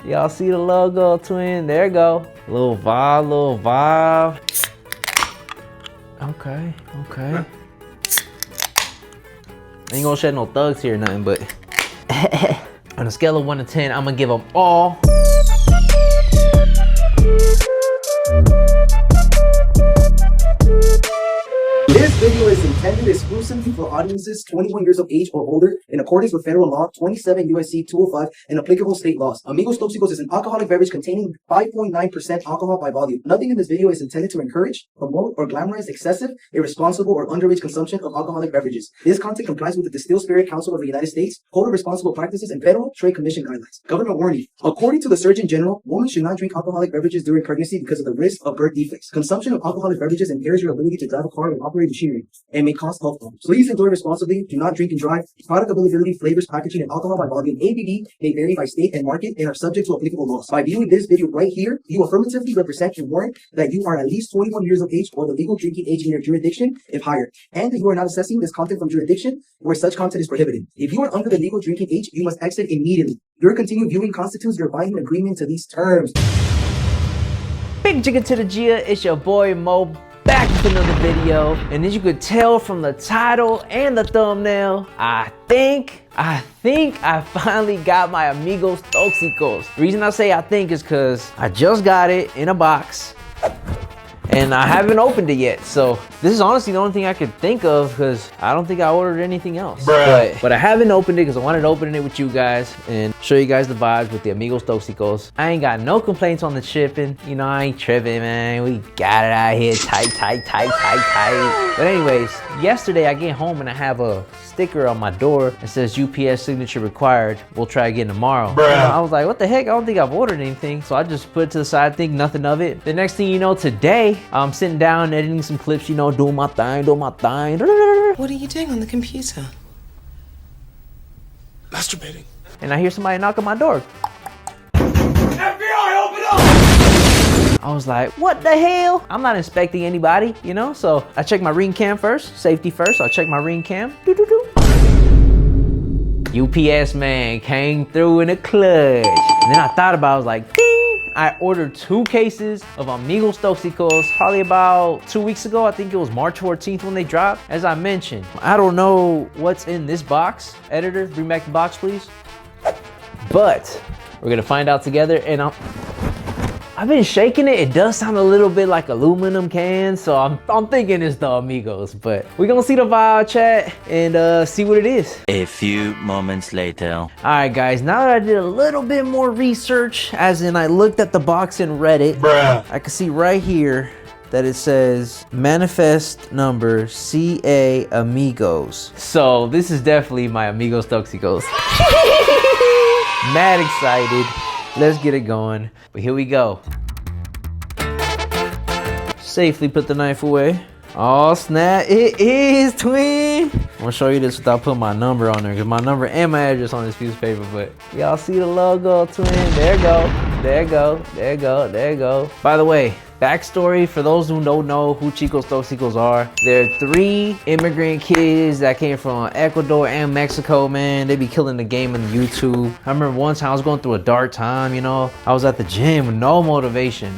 Y'all see the logo, twin? There you go. Little vibe, little vibe. Okay, okay. Ain't gonna shed no thugs here or nothing, but on a scale of 1 to 10, I'm gonna give them all. This video is intended exclusively for audiences 21 years of age or older in accordance with federal law 27 U.S.C. 205 and applicable state laws. Amigos Tóxicos is an alcoholic beverage containing 5.9% alcohol by volume. Nothing in this video is intended to encourage, promote, or glamorize excessive, irresponsible, or underage consumption of alcoholic beverages. This content complies with the Distilled Spirit Council of the United States, Code of Responsible Practices, and Federal Trade Commission guidelines. Government warning. According to the Surgeon General, women should not drink alcoholic beverages during pregnancy because of the risk of birth defects. Consumption of alcoholic beverages impairs your ability to drive a car and operate machinery, and may cause health problems. Please enjoy responsibly. Do not drink and drive. Product availability, flavors, packaging, and alcohol by volume ABV may vary by state and market and are subject to applicable laws. By viewing this video right here, you affirmatively represent and warrant that you are at least 21 years of age or the legal drinking age in your jurisdiction, if higher, and that you are not accessing this content from jurisdiction where such content is prohibited. If you are under the legal drinking age, you must exit immediately. Your continued viewing constitutes your binding agreement to these terms. Big chicken to the Gia, it's your boy Mo, back with another video. And as you could tell from the title and the thumbnail, I think I finally got my Amigos Tóxicos. The reason I say I think is because I just got it in a box and I haven't opened it yet. So this is honestly the only thing I could think of because I don't think I ordered anything else. But I haven't opened it because I wanted to open it with you guys and show you guys the vibes with the Amigos Tóxicos. I ain't got no complaints on the shipping. You know, I ain't tripping, man. We got it out here tight. But anyways, yesterday I get home and I have a sticker on my door that says UPS signature required. We'll try again tomorrow. You know, I was like, what the heck? I don't think I've ordered anything. So I just put it to the side, think nothing of it. The next thing you know, today, I'm sitting down editing some clips, you know, doing my thing. What are you doing on the computer? Masturbating. And I hear somebody knock on my door. FBI, open up! I was like, what the hell? I'm not inspecting anybody, you know? So I checked my ring cam first, safety first. So I checked my ring cam. UPS man came through in a clutch. And then I thought about it, I was like, ding! I ordered 2 cases of Amigos Tóxicos probably about 2 weeks ago. I think it was March 14th when they dropped. As I mentioned, I don't know what's in this box. Editor, bring back the box, please. But we're gonna find out together, and I've been shaking it. It does sound a little bit like aluminum cans, so I'm thinking it's the Amigos, but we're gonna see the vibe, chat, and see what it is. A few moments later. All right, guys, now that I did a little bit more research, as in I looked at the box and read it, I can see right here that it says manifest number CA Amigos. So this is definitely my Amigos Tóxicos. Mad excited. Let's get it going. But here we go. Safely put the knife away. Oh snap, it is, twin. I'm gonna show you this without putting my number on there, because my number and my address on this piece of paper, but y'all see the logo, twin? There you go, there you go, there you go, there you go. By the way, backstory for those who don't know who Chicos Tóxicos are. They're 3 immigrant kids that came from Ecuador and Mexico, man. They be killing the game on YouTube. I remember one time I was going through a dark time, you know. I was at the gym with no motivation.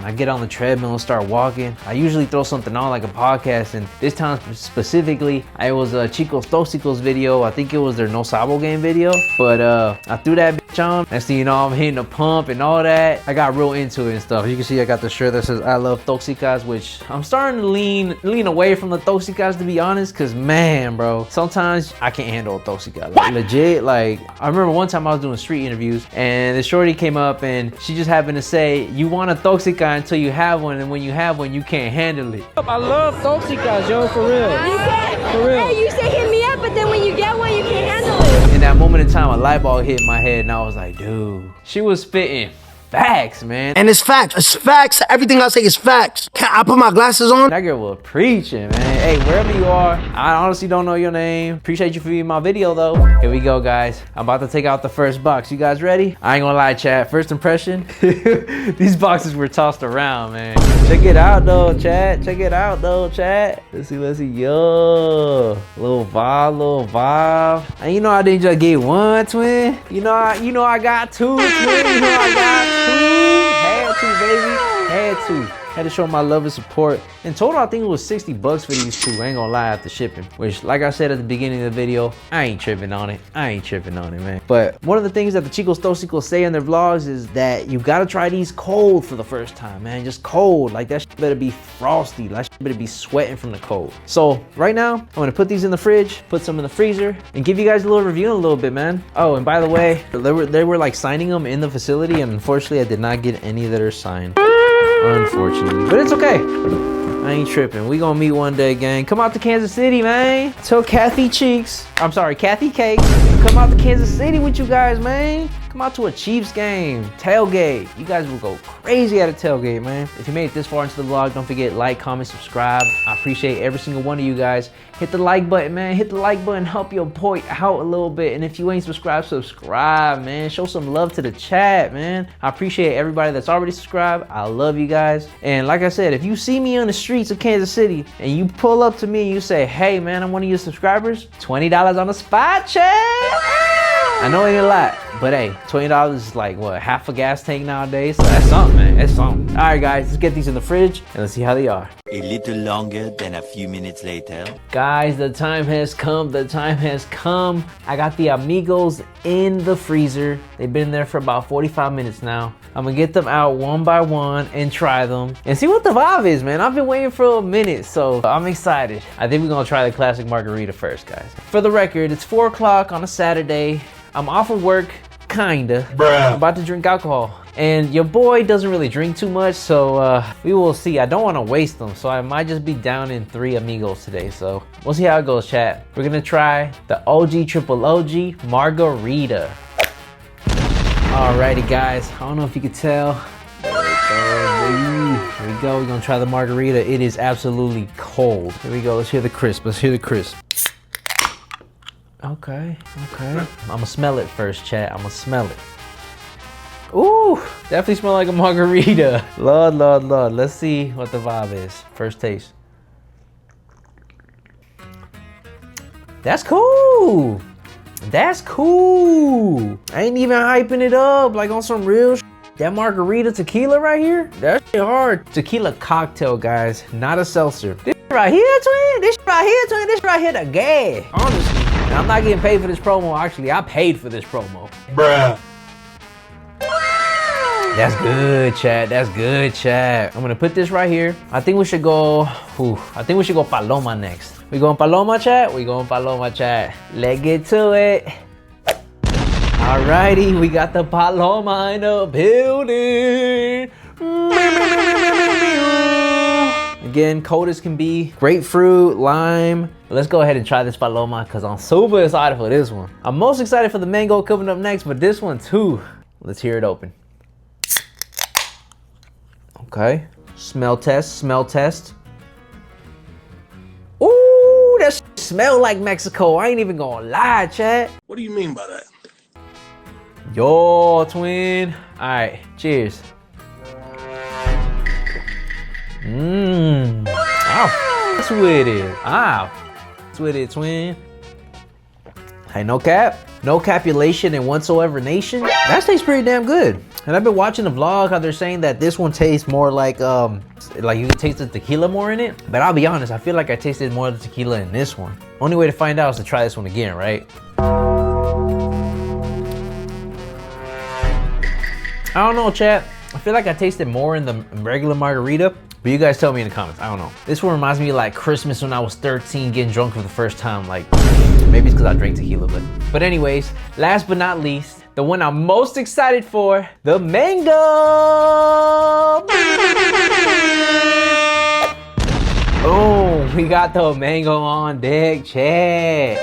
I get on the treadmill and start walking. I usually throw something on like a podcast, and this time specifically, it was a Chicos Tóxicos video. I think it was their No Sabo game video, but I threw that bitch on. Next thing you know, I'm hitting the pump and all that. I got real into it and stuff. You can see I got the shirt that says I love Tóxicas, which I'm starting to lean away from the Tóxicas, to be honest, because man, bro, sometimes I can't handle a Tóxica. Like, legit, like I remember one time I was doing street interviews and the shorty came up and she just happened to say, you want a Tóxica until you have one, and when you have one, you can't handle it. I love Tóxicas, yo, for real. For real. Hey, you say hit me up, but then when you get one, you can't handle it. In that moment in time, a light bulb hit my head and I was like, dude, she was spitting facts, man. And it's facts. It's facts. Everything I say is facts. I put my glasses on. That girl was preaching, man. Hey, wherever you are, I honestly don't know your name. Appreciate you for viewing my video, though. Here we go, guys. I'm about to take out the first box. You guys ready? I ain't gonna lie, chat. First impression, these boxes were tossed around, man. Check it out, though, chat. Check it out, though, chat. Let's see. Yo, little vibe. And you know I didn't just get one, twin. You know I got two, twin. You know I got two. Had to, baby. Had to. Had to show my love and support. In total, I think it was 60 bucks for these two. I ain't gonna lie, after shipping. Which, like I said at the beginning of the video, I ain't tripping on it. Man. But one of the things that the Amigos Tóxicos say in their vlogs is that you gotta try these cold for the first time, man. Just cold. Like, that shit better be frosty. That shit better be sweating from the cold. So, right now, I'm gonna put these in the fridge, put some in the freezer, and give you guys a little review in a little bit, man. Oh, and by the way, they were like signing them in the facility, and unfortunately, I did not get any that are signed. Unfortunately, but it's okay. I ain't tripping. We gonna meet one day, gang. Come out to Kansas City, man. Tell Kathy Cakes. Come out to Kansas City with you guys, man. Come out to a Chiefs game. Tailgate. You guys will go crazy at a tailgate, man. If you made it this far into the vlog, don't forget like, comment, subscribe. I appreciate every single one of you guys. Hit the like button, man. Hit the like button. Help your boy out a little bit. And if you ain't subscribed, subscribe, man. Show some love to the chat, man. I appreciate everybody that's already subscribed. I love you guys. And like I said, if you see me on the streets of Kansas City and you pull up to me and you say, hey, man, I'm one of your subscribers, $20 on the spot, chat. I know it ain't a lot, but hey, $20 is like, what, half a gas tank nowadays? So that's something, man. That's something. All right, guys, let's get these in the fridge and let's see how they are. A little longer than a few minutes later. Guys, the time has come. The time has come. I got the Amigos in the freezer. They've been there for about 45 minutes now. I'm gonna get them out one by one and try them and see what the vibe is, man. I've been waiting for a minute, so I'm excited. I think we're gonna try the classic margarita first, guys. For the record, it's 4 o'clock on a Saturday. I'm off of work, kinda. Bruh. I'm about to drink alcohol. And your boy doesn't really drink too much, so we will see. I don't want to waste them, so I might just be down in 3 Amigos today. So we'll see how it goes, chat. We're gonna try the OG Triple OG Margarita. Alrighty, guys. I don't know if you could tell. There we go, baby. Here we go. We're gonna try the margarita. It is absolutely cold. Here we go. Let's hear the crisp. Okay. I'm gonna smell it first, chat. I'm gonna smell it. Ooh, definitely smell like a margarita. Lord. Let's see what the vibe is. First taste. That's cool. I ain't even hyping it up like on some real shit. That margarita tequila right here, that shit hard. Tequila cocktail, guys, not a seltzer. This right here, twin. This right here, the gas. Honestly, and I'm not getting paid for this promo. Actually, I paid for this promo. Bruh. That's good, chat. I'm gonna put this right here. I think we should go paloma next. We going paloma, chat? Let's get to it. Alrighty, we got the paloma in the building. Again, cold as can be. Grapefruit, lime. Let's go ahead and try this paloma because I'm super excited for this one. I'm most excited for the mango coming up next, but this one too. Let's hear it open. Okay, smell test. Ooh, that smell like Mexico. I ain't even gonna lie, chat. What do you mean by that? Yo, twin. All right, cheers. That's with it, twin. Hey, no cap, no capulation in whatsoever nation. That tastes pretty damn good. And I've been watching the vlog how they're saying that this one tastes more like you can taste the tequila more in it. But I'll be honest, I feel like I tasted more of the tequila in this one. Only way to find out is to try this one again, right? I don't know, chat. I feel like I tasted more in the regular margarita. But you guys tell me in the comments. I don't know. This one reminds me of like Christmas when I was 13 getting drunk for the first time. Like, maybe it's because I drank tequila, but anyways, last but not least, the one I'm most excited for, the mango. Oh, we got the mango on deck, chat.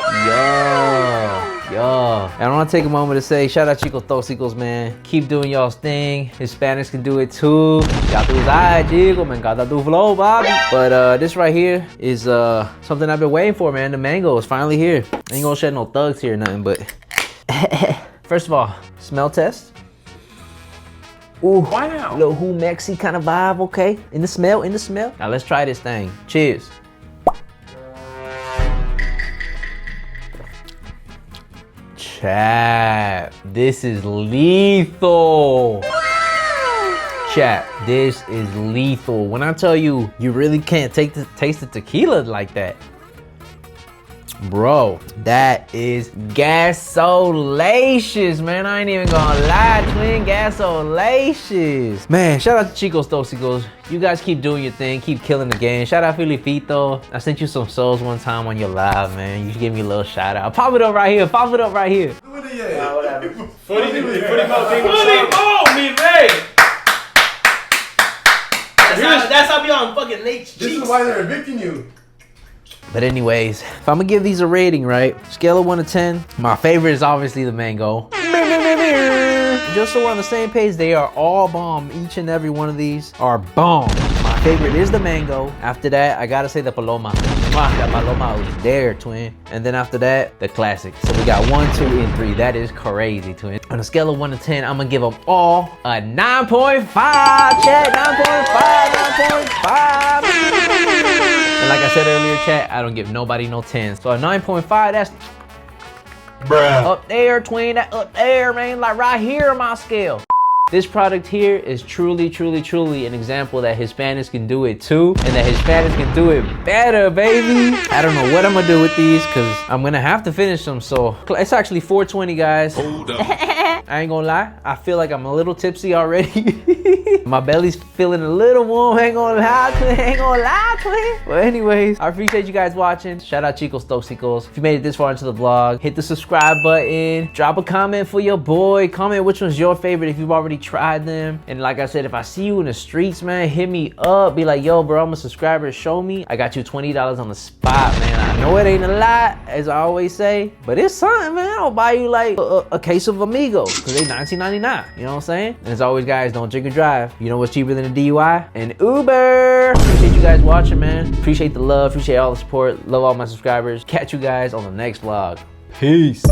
Yo, Yeah. And I want to take a moment to say, shout out Amigos Tóxicos, man. Keep doing y'all's thing. Hispanics can do it too. Y'all do that, chico. Me encanta tu flow, Bobby. But this right here is something I've been waiting for, man. The mango is finally here. I ain't gonna shed no thugs here or nothing, but first of all, smell test. Ooh, wow. Little Who Mexi kind of vibe, okay? In the smell. Now let's try this thing. Cheers. Chat, this is lethal. Wow. Chat, this is lethal. When I tell you, you really can't taste the tequila like that. Bro, that is gasolacious, man. I ain't even gonna lie, twin. Gasolacious. Man, shout out to Amigos Tóxicos. You guys keep doing your thing. Keep killing the game. Shout out Filipito. I sent you some souls one time on your live, man. You should give me a little shout out. Pop it up right here. Pop it up right here. Whatever. Footy mo, mi rey. That's how we on fucking Nate's cheeks. This is why they're evicting you. But anyways, if I'm gonna give these a rating, right? Scale of 1 to 10, my favorite is obviously the mango. Just so we're on the same page, they are all bomb. Each and every one of these are bomb. My favorite is the mango. After that, I gotta say the paloma. That paloma was there, twin. And then after that, the classic. So we got 1, 2, and 3. That is crazy, twin. On a scale of 1 to 10, I'm gonna give them all a 9.5. Chat, 9.5. And like I said earlier, chat, I don't give nobody no 10. So a 9.5, that's bruh. Up there, twin, that up there, man, like right here on my scale. This product here is truly an example that Hispanics can do it too, and that Hispanics can do it better, baby. I don't know what I'm gonna do with these, cause I'm gonna have to finish them, so. It's actually 420, guys. Hold up. I ain't gonna lie, I feel like I'm a little tipsy already. My belly's feeling a little warm, ain't gonna lie, twin. But anyways, I appreciate you guys watching. Shout out Amigos Tóxicos. If you made it this far into the vlog, hit the subscribe button. Drop a comment for your boy. Comment which one's your favorite if you've already tried them. And like I said, if I see you in the streets, man, hit me up. Be like, yo, bro, I'm a subscriber. Show me. I got you $20 on the spot, man. I know it ain't a lot, as I always say, but it's something, man. I'll buy you like a case of Amigos, because they $19.99. You know what I'm saying? And as always, guys, don't drink and drive. You know what's cheaper than a DUI? An Uber. Appreciate you guys watching, man. Appreciate the love. Appreciate all the support. Love all my subscribers. Catch you guys on the next vlog. Peace.